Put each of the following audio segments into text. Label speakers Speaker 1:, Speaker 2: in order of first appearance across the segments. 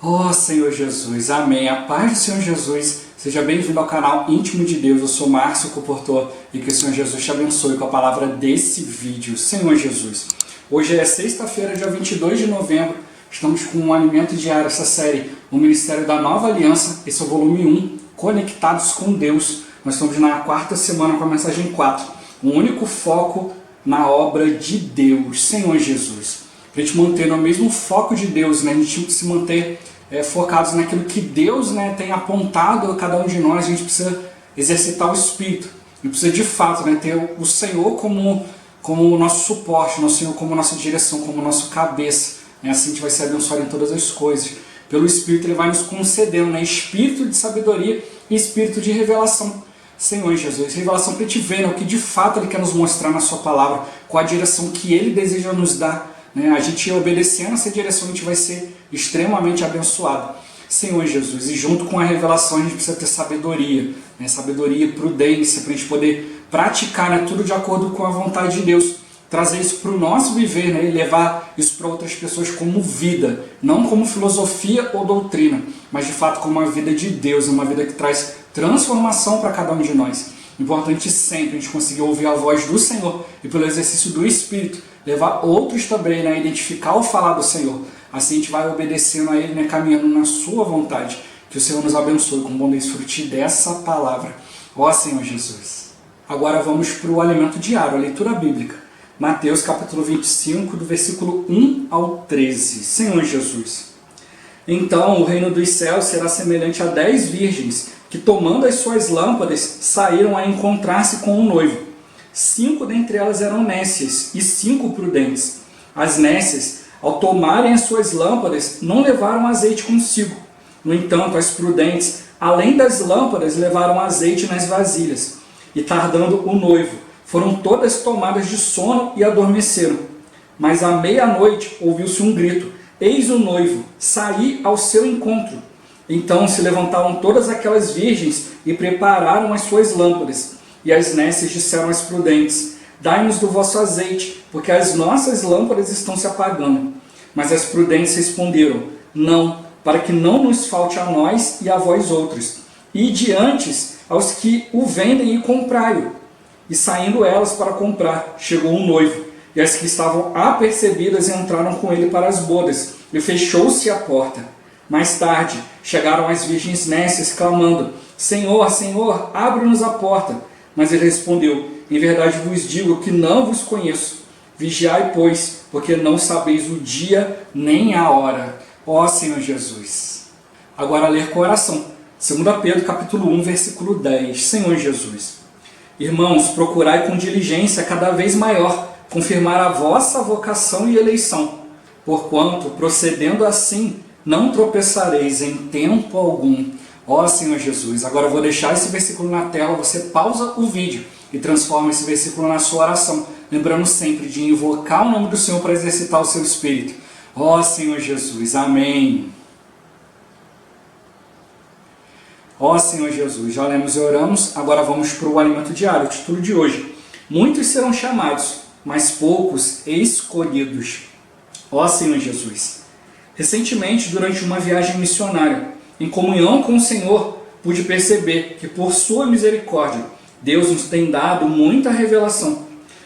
Speaker 1: Oh Senhor Jesus, amém. A paz do Senhor Jesus, seja bem-vindo ao canal Íntimo de Deus. Eu sou Márcio Comportor e que o Senhor Jesus te abençoe com a palavra desse vídeo. Senhor Jesus, hoje é sexta-feira, dia 22 de novembro, estamos com um alimento diário, essa série, o Ministério da Nova Aliança, esse é o volume 1, Conectados com Deus. Nós estamos na quarta semana com a mensagem 4, um único foco na obra de Deus. Senhor Jesus, para a gente manter no mesmo foco de Deus, né? A gente se manter focados naquilo que Deus, né, tem apontado a cada um de nós. A gente precisa exercitar o Espírito, a gente precisa de fato, né, ter o Senhor como o nosso suporte, o Senhor como nossa direção, como nossa cabeça, né? Assim a gente vai ser abençoado em todas as coisas. Pelo Espírito Ele vai nos concedendo, né, espírito de sabedoria e espírito de revelação. Senhor Jesus, revelação para a gente ver, né, o que de fato Ele quer nos mostrar na sua palavra, qual a direção que Ele deseja nos dar. A gente obedecendo essa direção, a gente vai ser extremamente abençoado. Senhor Jesus, e junto com a revelação a gente precisa ter sabedoria, né? Sabedoria e prudência, para a gente poder praticar, né, tudo de acordo com a vontade de Deus, trazer isso para o nosso viver, né, e levar isso para outras pessoas como vida, não como filosofia ou doutrina, mas de fato como uma vida de Deus, uma vida que traz transformação para cada um de nós. Importante sempre a gente conseguir ouvir a voz do Senhor e pelo exercício do Espírito levar outros também, né, a identificar o falar do Senhor. Assim a gente vai obedecendo a Ele, né, caminhando na sua vontade. Que o Senhor nos abençoe com bom desfrute dessa palavra. Ó Senhor Jesus. Agora vamos para o alimento diário, a leitura bíblica. Mateus capítulo 25, do versículo 1 ao 13. Senhor Jesus. Então o reino dos céus será semelhante a 10 virgens, que tomando as suas lâmpadas, saíram a encontrar-se com o noivo. 5 dentre elas eram nécias e 5 prudentes. As nécias, ao tomarem as suas lâmpadas, não levaram azeite consigo. No entanto, as prudentes, além das lâmpadas, levaram azeite nas vasilhas. E tardando o noivo, foram todas tomadas de sono e adormeceram. Mas à meia-noite ouviu-se um grito: eis o noivo, saí ao seu encontro. Então se levantaram todas aquelas virgens e prepararam as suas lâmpadas. E as nécias disseram às prudentes: dai-nos do vosso azeite, porque as nossas lâmpadas estão se apagando. Mas as prudentes responderam: não, para que não nos falte a nós e a vós outros. Ide antes aos que o vendem e comprai-o. E saindo elas para comprar, chegou o noivo. E as que estavam apercebidas entraram com ele para as bodas, e fechou-se a porta. Mais tarde chegaram as virgens nécias, clamando: Senhor, Senhor, abre-nos a porta. Mas ele respondeu: em verdade vos digo que não vos conheço. Vigiai, pois, porque não sabeis o dia nem a hora. Ó Senhor Jesus. Agora ler com oração. 2 Pedro capítulo 1, versículo 10. Senhor Jesus. Irmãos, procurai com diligência cada vez maior confirmar a vossa vocação e eleição, porquanto, procedendo assim, não tropeçareis em tempo algum. Ó Senhor Jesus, agora eu vou deixar esse versículo na tela, você pausa o vídeo e transforma esse versículo na sua oração, lembrando sempre de invocar o nome do Senhor para exercitar o seu espírito. Ó Senhor Jesus, amém. Ó Senhor Jesus, já lemos e oramos, agora vamos para o alimento diário, o título de hoje. Muitos serão chamados, mas poucos escolhidos. Ó Senhor Jesus. Recentemente, durante uma viagem missionária, em comunhão com o Senhor, pude perceber que por sua misericórdia, Deus nos tem dado muita revelação.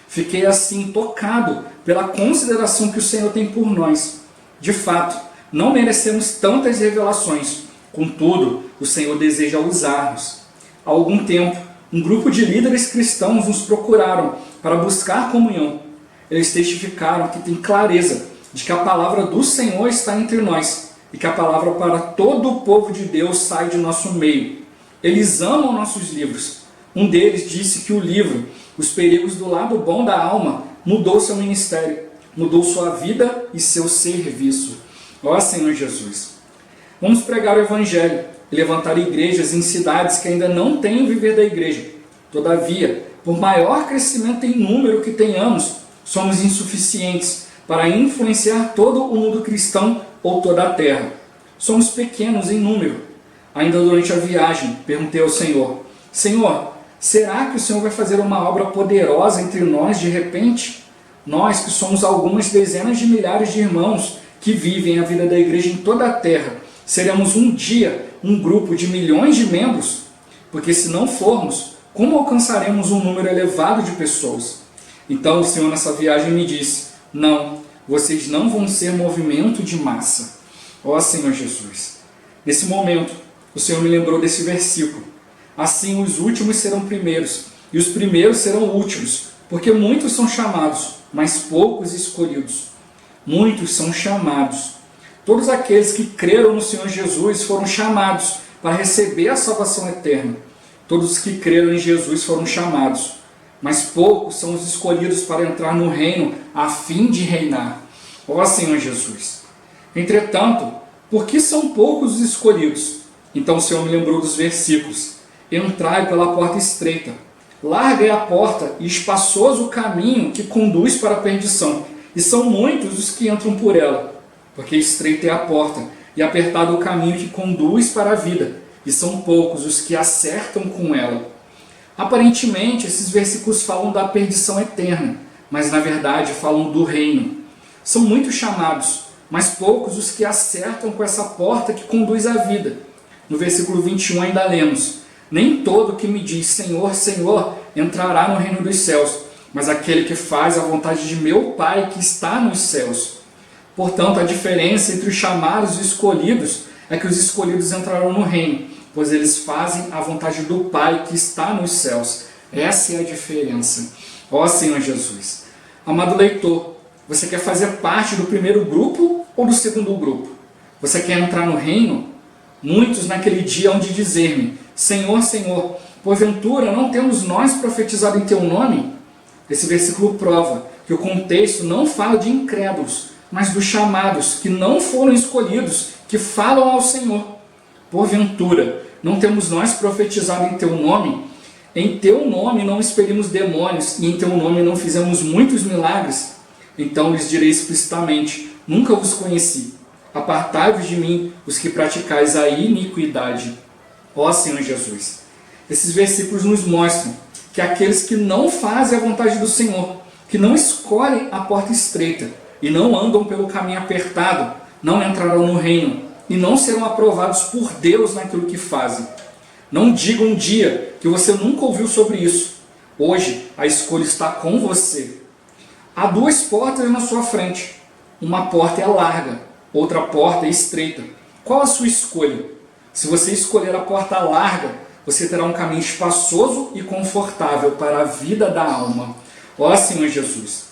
Speaker 1: Fiquei assim tocado pela consideração que o Senhor tem por nós. De fato, não merecemos tantas revelações, contudo, o Senhor deseja usar-nos. Há algum tempo, um grupo de líderes cristãos nos procuraram para buscar comunhão. Eles testificaram que têm clareza de que a palavra do Senhor está entre nós, e que a palavra para todo o povo de Deus sai de nosso meio. Eles amam nossos livros. Um deles disse que o livro, Os Perigos do Lado Bom da Alma, mudou seu ministério, mudou sua vida e seu serviço. Ó Senhor Jesus. Vamos pregar o Evangelho e levantar igrejas em cidades que ainda não têm o viver da igreja. Todavia, por maior crescimento em número que tenhamos, somos insuficientes para influenciar todo o mundo cristão ou toda a terra. Somos pequenos em número. Ainda durante a viagem, perguntei ao Senhor: Senhor, será que o Senhor vai fazer uma obra poderosa entre nós de repente? Nós que somos algumas dezenas de milhares de irmãos que vivem a vida da igreja em toda a terra, Seremos um dia um grupo de milhões de membros? Porque se não formos, como alcançaremos um número elevado de pessoas? Então o Senhor nessa viagem me disse, não, vocês não vão ser movimento de massa. Ó Senhor Jesus, nesse momento o Senhor me lembrou desse versículo. Assim os últimos serão primeiros, e os primeiros serão últimos, porque muitos são chamados, mas poucos escolhidos. Muitos são chamados. Todos aqueles que creram no Senhor Jesus foram chamados para receber a salvação eterna. Todos os que creram em Jesus foram chamados, mas poucos são os escolhidos para entrar no reino a fim de reinar. Ó Senhor Jesus! Entretanto, por que são poucos os escolhidos? Então o Senhor me lembrou dos versículos. Entrai pela porta estreita. Larga é a porta e espaçoso o caminho que conduz para a perdição. E são muitos os que entram por ela. Porque estreita é a porta e apertado o caminho que conduz para a vida. E são poucos os que acertam com ela. Aparentemente, esses versículos falam da perdição eterna. Mas na verdade falam do reino. São muitos chamados, mas poucos os que acertam com essa porta que conduz à vida. No versículo 21 ainda lemos, nem todo que me diz Senhor, Senhor, entrará no reino dos céus, mas aquele que faz a vontade de meu Pai que está nos céus. Portanto, a diferença entre os chamados e os escolhidos é que os escolhidos entrarão no reino, pois eles fazem a vontade do Pai que está nos céus. Essa é a diferença. Ó Senhor Jesus. Amado leitor, você quer fazer parte do primeiro grupo ou do segundo grupo? Você quer entrar no reino? Muitos naquele dia hão de dizer-me, Senhor, Senhor, porventura não temos nós profetizado em teu nome? Esse versículo prova que o contexto não fala de incrédulos, mas dos chamados, que não foram escolhidos, que falam ao Senhor. Porventura, não temos nós profetizado em teu nome? Em teu nome não expelimos demônios, e em teu nome não fizemos muitos milagres? Então lhes direi explicitamente, nunca vos conheci. Apartai-vos de mim, os que praticais a iniquidade. Ó Senhor Jesus, esses versículos nos mostram que aqueles que não fazem a vontade do Senhor, que não escolhem a porta estreita e não andam pelo caminho apertado, não entrarão no reino e não serão aprovados por Deus naquilo que fazem. Não diga um dia que você nunca ouviu sobre isso. Hoje a escolha está com você. Há duas portas na sua frente. Uma porta é larga, outra porta é estreita. Qual a sua escolha? Se você escolher a porta larga, você terá um caminho espaçoso e confortável para a vida da alma. Ó Senhor Jesus!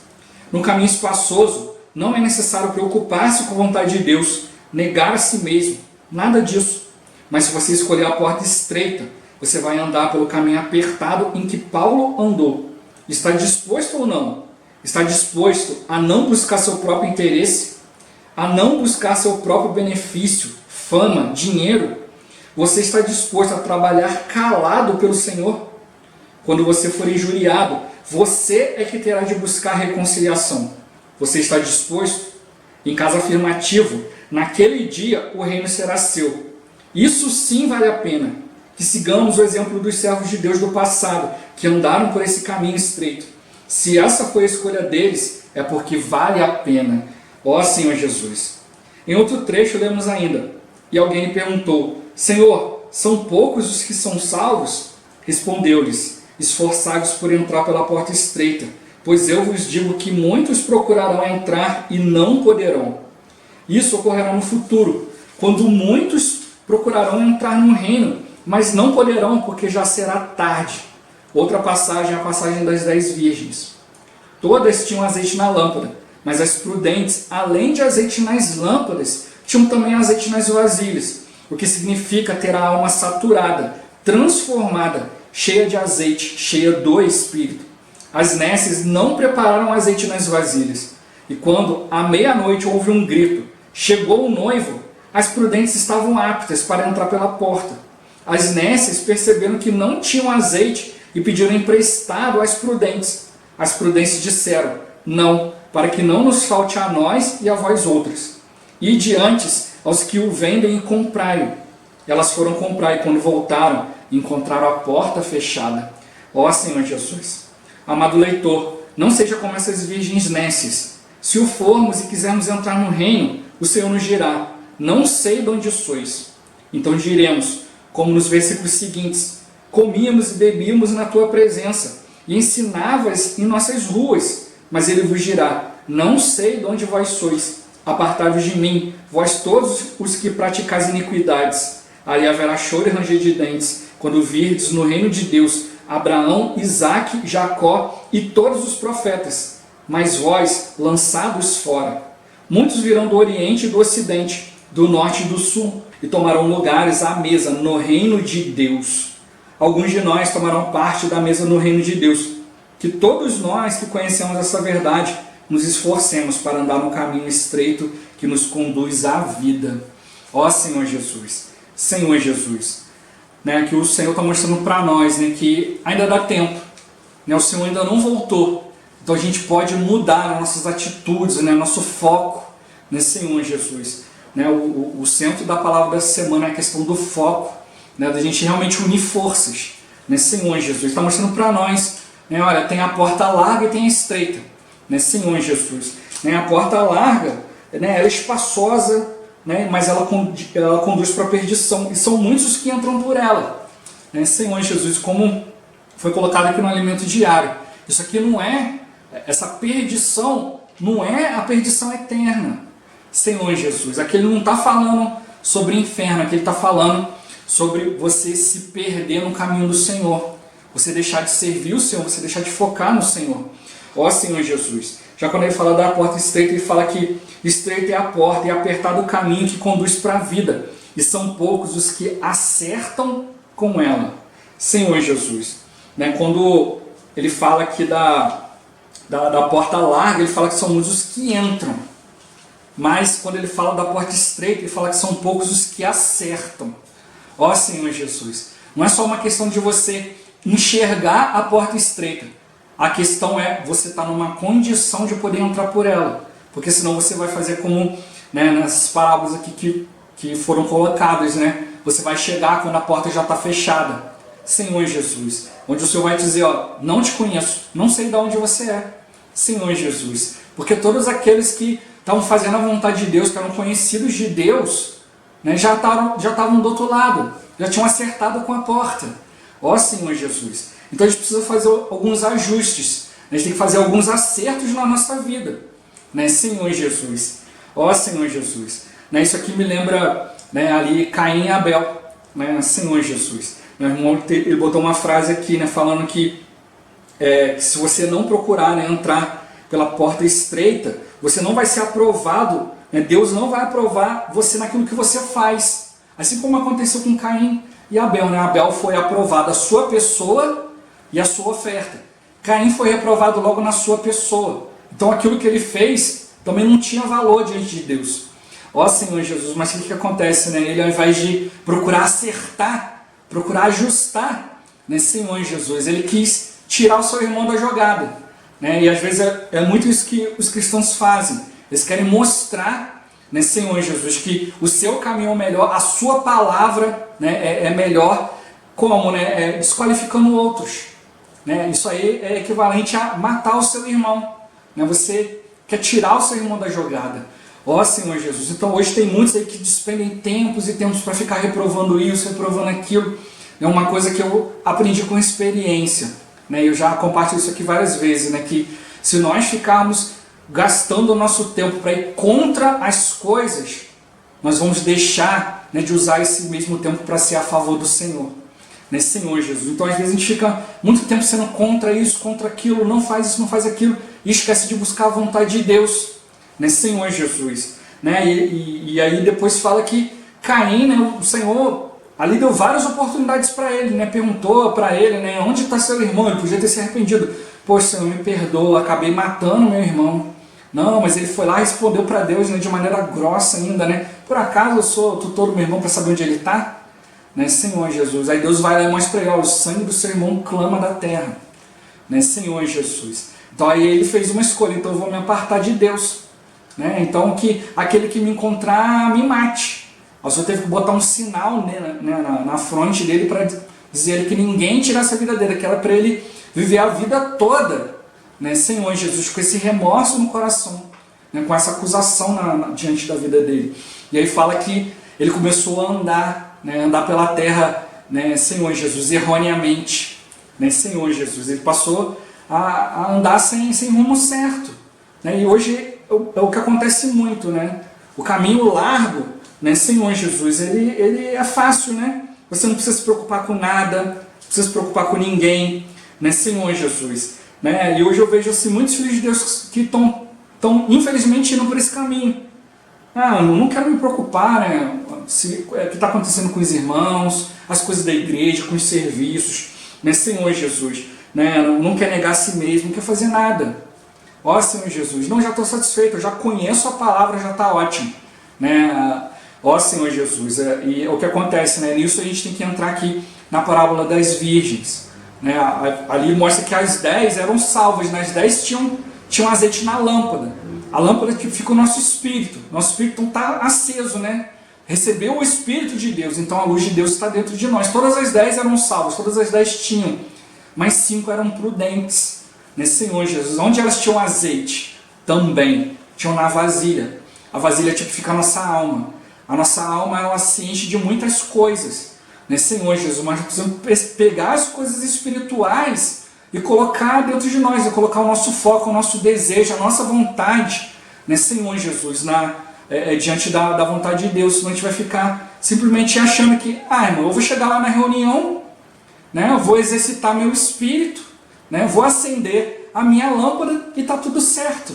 Speaker 1: No caminho espaçoso, não é necessário preocupar-se com a vontade de Deus, negar a si mesmo, nada disso. Mas se você escolher a porta estreita, você vai andar pelo caminho apertado em que Paulo andou. Está disposto ou não? Está disposto a não buscar seu próprio interesse? A não buscar seu próprio benefício, fama, dinheiro? Você está disposto a trabalhar calado pelo Senhor? Quando você for injuriado, você é que terá de buscar reconciliação. Você está disposto? Em caso afirmativo, naquele dia o reino será seu. Isso sim vale a pena. Que sigamos o exemplo dos servos de Deus do passado, que andaram por esse caminho estreito. Se essa foi a escolha deles, é porque vale a pena. Ó Senhor Jesus! Em outro trecho lemos ainda, e alguém lhe perguntou, Senhor, são poucos os que são salvos? Respondeu-lhes, esforçai-vos por entrar pela porta estreita, pois eu vos digo que muitos procurarão entrar e não poderão. Isso ocorrerá no futuro, quando muitos procurarão entrar no reino, mas não poderão, porque já será tarde. Outra passagem é a passagem das 10 virgens. Todas tinham azeite na lâmpada, mas as prudentes, além de azeite nas lâmpadas, tinham também azeite nas vasilhas, o que significa ter a alma saturada, transformada, cheia de azeite, cheia do Espírito. As nécias não prepararam azeite nas vasilhas, e quando, à meia-noite, houve um grito, chegou o noivo, as prudentes estavam aptas para entrar pela porta. As nécias perceberam que não tinham azeite e pediram emprestado às prudentes. As prudentes disseram, não, para que não nos falte a nós e a vós outras. E diante aos que o vendem e comprai-o. Elas foram comprar e quando voltaram, encontraram a porta fechada. Ó Senhor Jesus! Amado leitor, não seja como essas virgens nécias. Se o formos e quisermos entrar no reino, o Senhor nos dirá, não sei de onde sois. Então diremos, como nos versículos seguintes, comíamos e bebíamos na tua presença, e ensinavas em nossas ruas. Mas ele vos dirá, não sei de onde vós sois, apartai-vos de mim, vós todos os que praticais iniquidades. Ali haverá choro e ranger de dentes, quando virdes no reino de Deus Abraão, Isaque, Jacó e todos os profetas, mas vós lançados fora. Muitos virão do Oriente e do Ocidente, do Norte e do Sul, e tomarão lugares à mesa no reino de Deus. Alguns de nós tomarão parte da mesa no reino de Deus. Que todos nós que conhecemos essa verdade, nos esforcemos para andar no caminho estreito que nos conduz à vida. Ó Senhor Jesus, Senhor Jesus, né, que o Senhor está mostrando para nós, né, que ainda dá tempo, né, o Senhor ainda não voltou, então a gente pode mudar nossas atitudes, né, nosso foco, né, Senhor Jesus. Né, o centro da palavra dessa semana é a questão do foco, né, da gente realmente unir forças, né, Senhor Jesus. Está mostrando para nós, né, olha, tem a porta larga e tem a estreita, né, Senhor Jesus. Né, a porta larga, né, ela é espaçosa, né, mas ela conduz para a perdição, e são muitos os que entram por ela, né, Senhor Jesus, como foi colocado aqui no alimento diário. Isso aqui não é, essa perdição não é a perdição eterna, Senhor Jesus. Aqui ele não está falando sobre inferno, aqui ele está falando sobre você se perder no caminho do Senhor, você deixar de servir o Senhor, você deixar de focar no Senhor. Ó Senhor Jesus, já quando ele fala da porta estreita, ele fala que estreita é a porta e apertado o caminho que conduz para a vida, e são poucos os que acertam com ela. Senhor Jesus, né, quando ele fala aqui da porta larga, ele fala que são muitos os que entram, mas quando ele fala da porta estreita, ele fala que são poucos os que acertam. Ó Senhor Jesus, não é só uma questão de você enxergar a porta estreita, a questão é você estar numa condição de poder entrar por ela, porque senão você vai fazer como, né, nas parábolas aqui que foram colocadas, né? Você vai chegar quando a porta já está fechada, Senhor Jesus, onde o Senhor vai dizer, ó, não te conheço, não sei de onde você é, Senhor Jesus, porque todos aqueles que estavam fazendo a vontade de Deus, que eram conhecidos de Deus, né, já estavam do outro lado, já tinham acertado com a porta. Ó Senhor Jesus, então a gente precisa fazer alguns ajustes, a gente tem que fazer alguns acertos na nossa vida, né, Senhor Jesus. Ó Senhor Jesus, né, isso aqui me lembra, né, ali Caim e Abel, né, Senhor Jesus. Meu irmão, ele botou uma frase aqui, né, falando que se você não procurar, né, entrar pela porta estreita, você não vai ser aprovado, né, Deus não vai aprovar você naquilo que você faz, assim como aconteceu com Caim e Abel, né? Abel foi aprovado a sua pessoa e a sua oferta. Caim foi reprovado logo na sua pessoa. Então aquilo que ele fez também não tinha valor diante de Deus. Ó Senhor Jesus, mas o que acontece, né? Ele, ao invés de procurar acertar, procurar ajustar, né, Senhor Jesus, ele quis tirar o seu irmão da jogada, né? E às vezes é muito isso que os cristãos fazem. Eles querem mostrar, né, Senhor Jesus, que o seu caminho é o melhor, a sua palavra, né, é melhor, como, né, desqualificando outros, né? Isso aí é equivalente a matar o seu irmão, né? Você quer tirar o seu irmão da jogada. Ó Senhor Jesus, então hoje tem muitos aí que despendem tempos e tempos para ficar reprovando isso, reprovando aquilo. É uma coisa que eu aprendi com experiência, né? Eu já compartilho isso aqui várias vezes, né? Que se nós ficarmos gastando o nosso tempo para ir contra as coisas, nós vamos deixar, né, de usar esse mesmo tempo para ser a favor do Senhor, né, Senhor Jesus. Então às vezes a gente fica muito tempo sendo contra isso, contra aquilo, não faz isso, não faz aquilo, e esquece de buscar a vontade de Deus, né, Senhor Jesus, né? E aí depois fala que Caim, né, o Senhor ali deu várias oportunidades para ele, né? Perguntou para ele, né, onde está seu irmão, ele podia ter se arrependido. Poxa, Senhor, me perdoa, acabei matando meu irmão. Não, mas ele foi lá e respondeu para Deus, né, de maneira grossa ainda, né? Por acaso eu sou tutor do meu irmão para saber onde ele está? Né, Senhor Jesus. Aí Deus vai lá e mostra para ele, ó, o sangue do seu irmão clama da terra, né, Senhor Jesus. Então aí ele fez uma escolha, então eu vou me apartar de Deus, né? Então que aquele que me encontrar me mate. O Senhor teve que botar um sinal, né, na fronte dele para dizer que ninguém tirasse a vida dele, que era para ele viver a vida toda, né, Senhor Jesus, com esse remorso no coração, né, com essa acusação diante da vida dele. E aí fala que ele começou a andar, né, andar pela terra, né, Senhor Jesus, erroneamente, né, Senhor Jesus. Ele passou a andar sem rumo certo, né, e hoje é o que acontece muito, né, o caminho largo, né, Senhor Jesus, ele é fácil, né, você não precisa se preocupar com nada, não precisa se preocupar com ninguém, né, Senhor Jesus, né, e hoje eu vejo assim, muitos filhos de Deus que estão infelizmente indo por esse caminho. Eu não quero me preocupar, né, o que está acontecendo com os irmãos, as coisas da igreja, com os serviços, né, Senhor Jesus, né, não quer negar a si mesmo, não quer fazer nada. Ó Senhor Jesus, não, já estou satisfeito, eu já conheço a palavra, já está ótimo, né, ó Senhor Jesus, e o que acontece, né, nisso a gente tem que entrar aqui na parábola das virgens, né, ali mostra que as 10 eram salvas, né, as 10 tinham azeite na lâmpada. A lâmpada que fica o nosso espírito então está aceso, né? Recebeu o Espírito de Deus, então a luz de Deus está dentro de nós. Todas as 10 eram salvas, todas as 10 tinham, mas 5 eram prudentes, né? Senhor Jesus, onde elas tinham azeite? Também tinham na vasilha. A vasilha tipifica a nossa alma. A nossa alma, ela se enche de muitas coisas, né? Senhor Jesus, mas nós precisamos pegar as coisas espirituais e colocar dentro de nós, e colocar o nosso foco, o nosso desejo, a nossa vontade, né, Senhor Jesus, diante da vontade de Deus. Senão a gente vai ficar simplesmente achando que, irmão, eu vou chegar lá na reunião, né, eu vou exercitar meu espírito, né, eu vou acender a minha lâmpada e está tudo certo.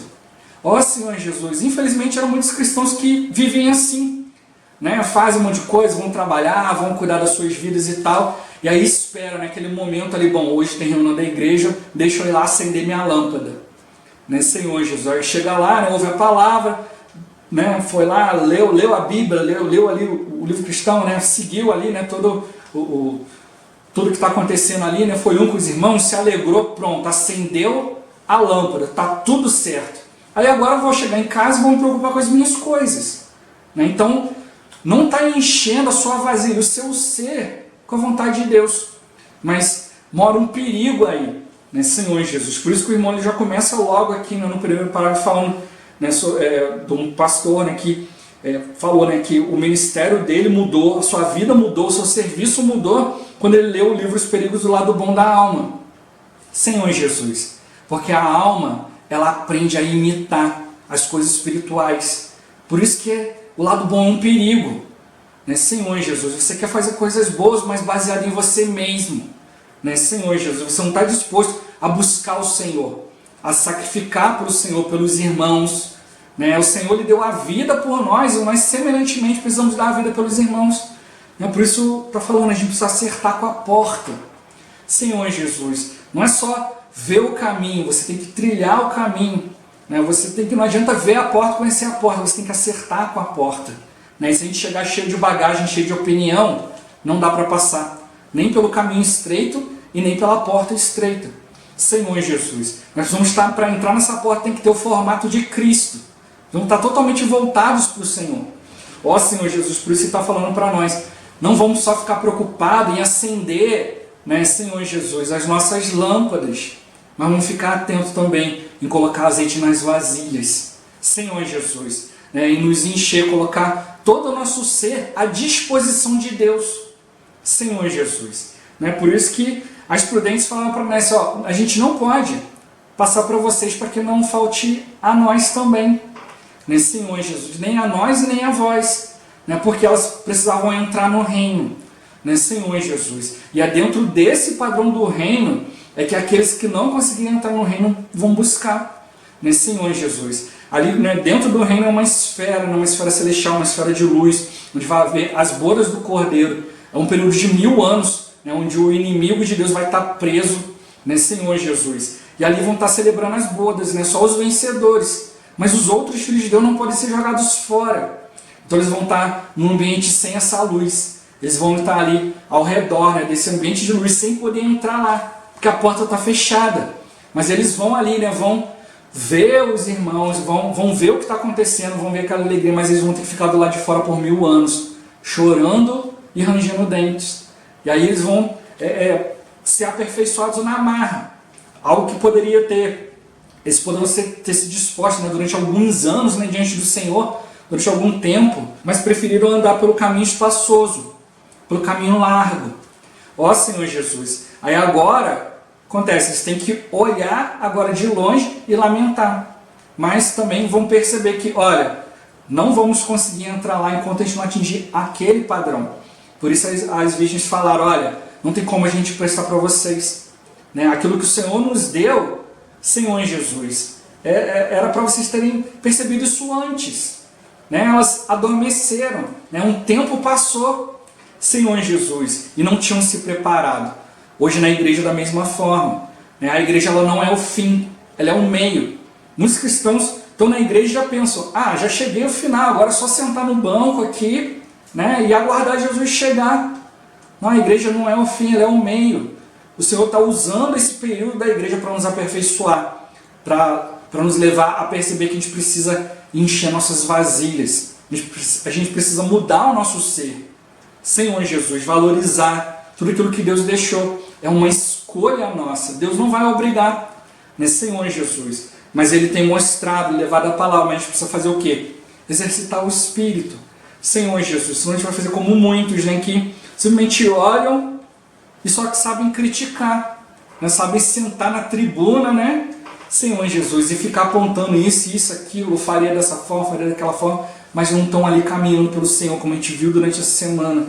Speaker 1: Ó Senhor Jesus, infelizmente eram muitos cristãos que vivem assim, né, fazem um monte de coisa, vão trabalhar, vão cuidar das suas vidas e tal, e aí espera naquele momento ali, bom, hoje tem reunião da igreja, deixa eu ir lá acender minha lâmpada, né, Senhor Jesus. Aí chega lá, né, ouve a palavra, né, foi lá, leu a Bíblia, leu ali o livro cristão, né, seguiu ali, né, tudo que está acontecendo ali, né, foi com os irmãos, se alegrou, pronto, acendeu a lâmpada, tá tudo certo. Aí agora eu vou chegar em casa e vou me preocupar com as minhas coisas, né, então não está enchendo a sua vasilha, o seu ser, com a vontade de Deus, mas mora um perigo aí, né, Senhor Jesus. Por isso que o irmão ele já começa logo aqui, né, no primeiro parágrafo falando, né, de um pastor, né, que falou, né, que o ministério dele mudou, a sua vida mudou, o seu serviço mudou quando ele leu o livro Os Perigos do Lado Bom da Alma. Senhor Jesus, porque a alma ela aprende a imitar as coisas espirituais, por isso que o lado bom é um perigo, né, Senhor Jesus. Você quer fazer coisas boas, mas baseado em você mesmo, né, Senhor Jesus. Você não está disposto a buscar o Senhor, a sacrificar para o Senhor, pelos irmãos, né? O Senhor lhe deu a vida por nós, e nós semelhantemente precisamos dar a vida pelos irmãos, né? Por isso está falando, a gente precisa acertar com a porta, Senhor Jesus. Não é só ver o caminho, você tem que trilhar o caminho, né? Não adianta ver a porta, conhecer a porta, você tem que acertar com a porta, né? E se a gente chegar cheio de bagagem, cheio de opinião, não dá para passar, nem pelo caminho estreito e nem pela porta estreita. Senhor Jesus, nós vamos estar, para entrar nessa porta tem que ter o formato de Cristo, vamos estar totalmente voltados para o Senhor. Ó Senhor Jesus, por isso que está falando para nós, não vamos só ficar preocupados em acender, né, Senhor Jesus, as nossas lâmpadas, mas vamos ficar atentos também em colocar azeite nas vasilhas, Senhor Jesus, né, e nos encher, colocar todo o nosso ser à disposição de Deus, Senhor Jesus, né? Por isso que as prudentes falaram para nós, ó, a gente não pode passar para vocês para que não falte a nós também, né, Senhor Jesus, nem a nós e nem a vós, né, porque elas precisavam entrar no reino, né, Senhor Jesus. E é dentro desse padrão do reino é que aqueles que não conseguirem entrar no reino vão buscar, né, Senhor Jesus. Ali, né, dentro do reino é uma esfera celestial, uma esfera de luz, onde vai haver as bodas do Cordeiro. É um período de 1000 anos, né, onde o inimigo de Deus vai estar preso, né, Senhor Jesus. E ali vão estar celebrando as bodas, né, só os vencedores. Mas os outros filhos de Deus não podem ser jogados fora. Então eles vão estar num ambiente sem essa luz. Eles vão estar ali ao redor, né, desse ambiente de luz, sem poder entrar lá, porque a porta está fechada. Mas eles vão ali, né, vão ver os irmãos, vão ver o que está acontecendo, vão ver aquela alegria, mas eles vão ter que ficar do lado de fora por 1000 anos, chorando e rangendo dentes. E aí eles vão ser aperfeiçoados na marra. Algo que poderia ter eles poderiam ter se dispostos, né, durante alguns anos, né, diante do Senhor, durante algum tempo, mas preferiram andar pelo caminho espaçoso, pelo caminho largo. Ó Senhor Jesus. Aí agora, acontece, eles têm que olhar agora de longe e lamentar. Mas também vão perceber que, olha, não vamos conseguir entrar lá enquanto a gente não atingir aquele padrão. Por isso as virgens falaram, olha, não tem como a gente prestar para vocês, né? Aquilo que o Senhor nos deu, Senhor Jesus, era para vocês terem percebido isso antes, né? Elas adormeceram, né? Um tempo passou, Senhor Jesus, e não tinham se preparado. Hoje na igreja da mesma forma, né? A igreja ela não é o fim, ela é o meio. Muitos cristãos estão na igreja e já pensam, já cheguei ao final, agora é só sentar no banco aqui, né, e aguardar Jesus chegar. Não, a igreja não é o fim, ela é o meio. O Senhor está usando esse período da igreja para nos aperfeiçoar, para nos levar a perceber que a gente precisa encher nossas vasilhas, a gente precisa mudar o nosso ser. Senhor Jesus, valorizar tudo aquilo que Deus deixou. É uma escolha nossa. Deus não vai obrigar, né, Senhor Jesus. Mas Ele tem mostrado, levado a palavra, mas a gente precisa fazer o quê? Exercitar o Espírito. Senhor Jesus, senão a gente vai fazer como muitos, né, que simplesmente olham e só que sabem criticar, né, sabem sentar na tribuna, né, Senhor Jesus, e ficar apontando isso, aquilo, faria dessa forma, faria daquela forma, mas não estão ali caminhando pelo Senhor, como a gente viu durante essa semana.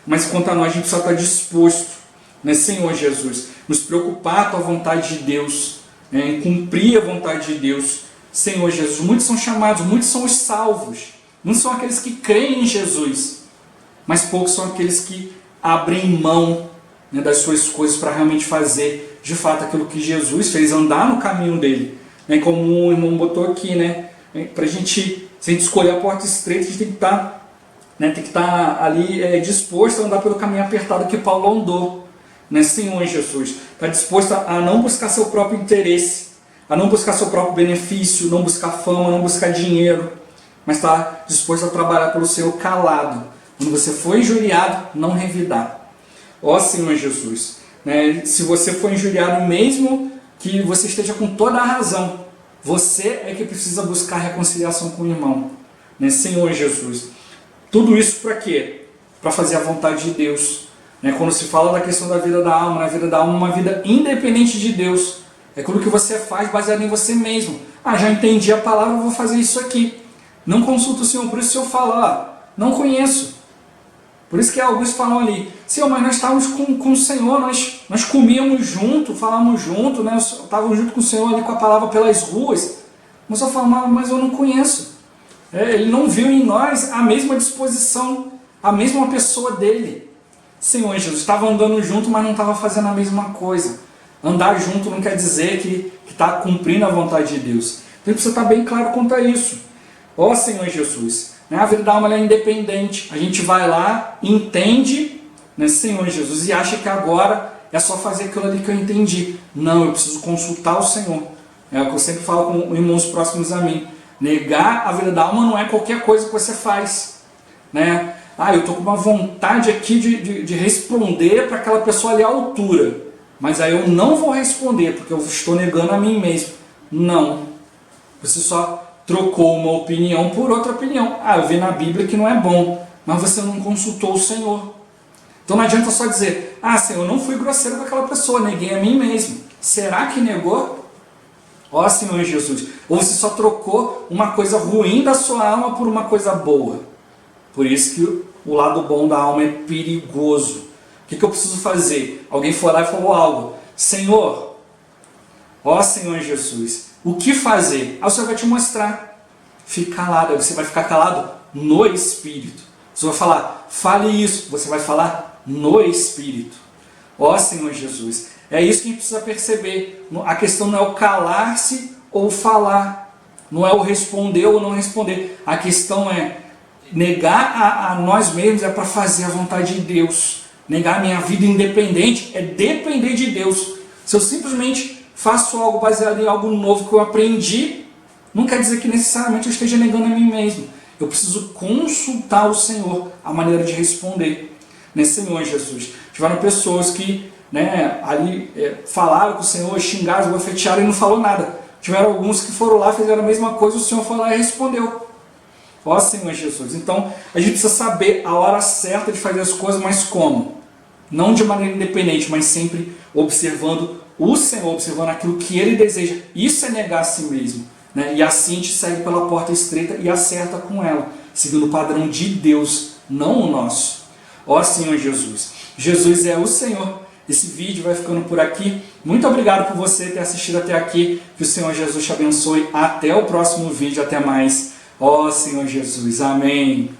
Speaker 1: Mas quanto a nós, a gente precisa estar disposto, né, Senhor Jesus, nos preocupar com a vontade de Deus, né, em cumprir a vontade de Deus. Senhor Jesus, muitos são chamados, muitos são os salvos, muitos são aqueles que creem em Jesus, mas poucos são aqueles que abrem mão, né, das suas coisas para realmente fazer de fato aquilo que Jesus fez, andar no caminho dele, né, como o irmão botou aqui, né, para a gente, se a gente escolher a porta estreita, a gente tem que estar ali disposto a andar pelo caminho apertado que Paulo andou, né, Senhor Jesus, está disposto a não buscar seu próprio interesse, a não buscar seu próprio benefício, não buscar fama, não buscar dinheiro, mas está disposto a trabalhar pelo Senhor calado. Quando você for injuriado, não revidar. Ó Senhor Jesus, né, se você for injuriado, mesmo que você esteja com toda a razão, você é que precisa buscar reconciliação com o irmão, né, Senhor Jesus. Tudo isso para quê? Para fazer a vontade de Deus. Né, quando se fala da questão da vida da alma, na vida da alma, uma vida independente de Deus. É aquilo que você faz baseado em você mesmo. Já entendi a palavra, vou fazer isso aqui. Não consulta o Senhor, por isso o Senhor fala, não conheço. Por isso que alguns falam ali, Senhor, mas nós estávamos com o Senhor, nós comíamos junto, falávamos junto, né? Estávamos junto com o Senhor ali com a palavra pelas ruas. Mas eu falo, mas eu não conheço. Ele não viu em nós a mesma disposição, a mesma pessoa dele. Senhor Jesus, estava andando junto, mas não estava fazendo a mesma coisa. Andar junto não quer dizer que está cumprindo a vontade de Deus. Então precisa estar bem claro quanto a isso. Ó Senhor Jesus, né, a vida da alma é independente. A gente vai lá, entende, né, Senhor Jesus, e acha que agora é só fazer aquilo ali que eu entendi. Não, eu preciso consultar o Senhor. É o que eu sempre falo com irmãos próximos a mim. Negar a vida da alma não é qualquer coisa que você faz, né? Eu estou com uma vontade aqui de responder para aquela pessoa ali à altura, mas aí eu não vou responder porque eu estou negando a mim mesmo. Não. Você só trocou uma opinião por outra opinião. Eu vi na Bíblia que não é bom, mas você não consultou o Senhor. Então não adianta só dizer, Senhor, eu não fui grosseiro com aquela pessoa, neguei a mim mesmo. Será que negou? Ó Senhor Jesus. Ou você só trocou uma coisa ruim da sua alma por uma coisa boa. Por isso que o lado bom da alma é perigoso. O que eu preciso fazer? Alguém foi lá e falou algo. Senhor, ó Senhor Jesus, o que fazer? Aí o Senhor vai te mostrar. Fique calado. Você vai ficar calado no Espírito. Você vai falar, fale isso. Você vai falar no Espírito. Ó Senhor Jesus. É isso que a gente precisa perceber. A questão não é o calar-se ou falar. Não é o responder ou não responder. A questão é negar a nós mesmos é para fazer a vontade de Deus. Negar a minha vida independente é depender de Deus. Se eu simplesmente faço algo baseado em algo novo que eu aprendi, não quer dizer que necessariamente eu esteja negando a mim mesmo. Eu preciso consultar o Senhor, a maneira de responder. Nesse Senhor Jesus. Tiveram pessoas que ali falaram com o Senhor, xingaram, bofetearam e não falou nada. Tiveram alguns que foram lá, fizeram a mesma coisa, o Senhor foi lá e respondeu. Ó Senhor Jesus. Então, a gente precisa saber a hora certa de fazer as coisas, mas como? Não de maneira independente, mas sempre observando o Senhor, observando aquilo que Ele deseja. Isso é negar a si mesmo, né? E assim a gente segue pela porta estreita e acerta com ela, seguindo o padrão de Deus, não o nosso. Ó Senhor Jesus. Jesus é o Senhor. Esse vídeo vai ficando por aqui. Muito obrigado por você ter assistido até aqui. Que o Senhor Jesus te abençoe. Até o próximo vídeo. Até mais. Ó Senhor Jesus. Amém.